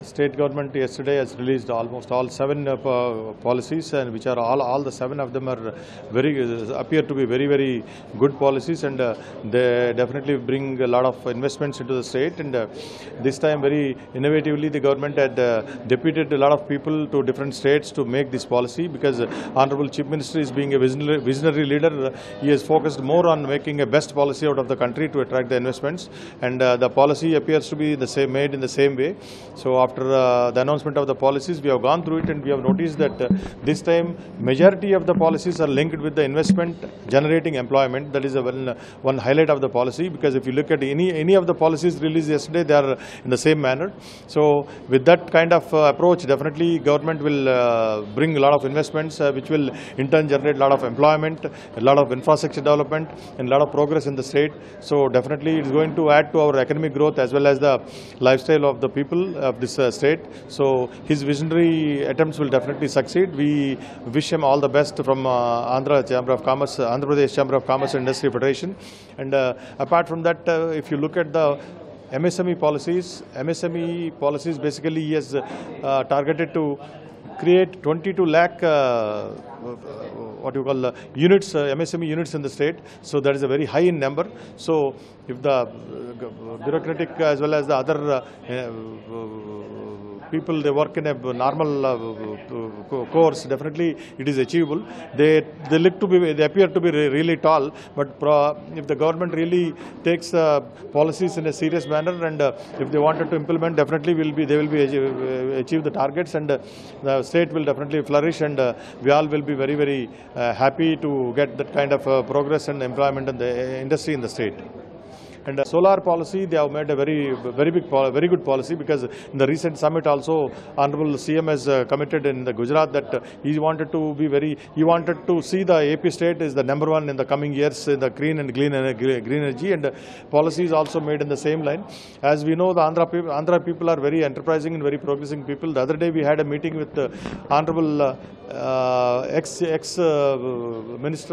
State government yesterday has released almost all seven policies, and which are all the seven of them are appear to be very good policies, and they definitely bring a lot of investments into the state. And this time, very innovatively, the government had deputed a lot of people to different states to make this policy, because Honorable Chief Minister is being a visionary leader. He has focused more on making a best policy out of the country to attract the investments, and the policy appears to be the same, made in the same way. So after the announcement of the policies, we have gone through it, and we have noticed that this time majority of the policies are linked with the investment generating employment. That is one highlight of the policy, because if you look at any of the policies released yesterday, they are in the same manner. So with that kind of approach, definitely government will bring a lot of investments, which will in turn generate a lot of employment, a lot of infrastructure development, and a lot of progress in the state. So definitely it is going to add to our economic growth as well as the lifestyle of the people of this state. So his visionary attempts will definitely succeed. We wish him all the best from Andhra Chamber of Commerce, Andhra Pradesh Chamber of Commerce and Industry Federation. And apart from that, if you look at the MSME policies, basically he has targeted to create 22 lakh units, MSME units in the state. So that is a very high in number. So if the bureaucratic as well as the other people, they work in a normal course, definitely it is achievable. They appear to be really tall, but if the government really takes policies in a serious manner, and if they wanted to implement, definitely they will achieve the targets, and the state will definitely flourish, and we all will be very happy to get that kind of progress and employment in the industry in the state. And solar policy, they have made a very good policy, because in the recent summit also, Honorable CM has committed in the Gujarat that he wanted to see the AP state is the number one in the coming years in the green energy, and policy is also made in the same line. As we know, the Andhra people are very enterprising and very progressing people. The other day we had a meeting with the Honorable ex-Minister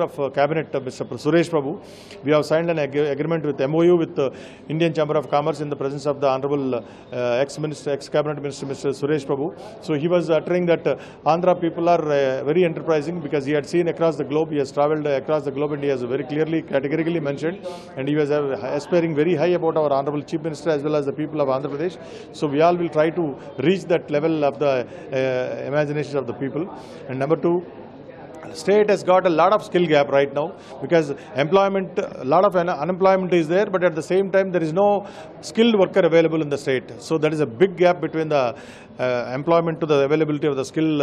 of Cabinet, Mr. Suresh Prabhu. We have signed an agreement with MOU with the Indian Chamber of Commerce in the presence of the Honorable ex-Cabinet Minister, Mr. Suresh Prabhu. So he was uttering that Andhra people are very enterprising, because he had seen across the globe, he has travelled across the globe, and he has very clearly, categorically mentioned, and he was aspiring very high about our Honorable Chief Minister as well as the people of Andhra Pradesh. So we all will try to reach that level of the imagination of the people. And number two, state has got a lot of skill gap right now, because employment, a lot of unemployment is there, but at the same time there is no skilled worker available in the state. So there is a big gap between the employment to the availability of the skilled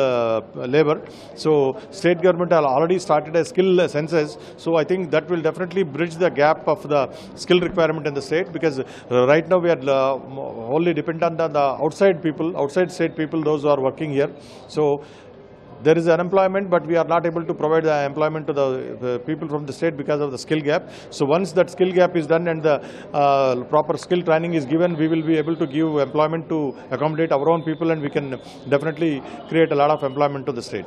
labor. So state government has already started a skill census. So I think that will definitely bridge the gap of the skill requirement in the state, because right now we are wholly dependent on the outside state people, those who are working here. So there is unemployment, but we are not able to provide the employment to the people from the state because of the skill gap. So once that skill gap is done and the proper skill training is given, we will be able to give employment to accommodate our own people, and we can definitely create a lot of employment to the state.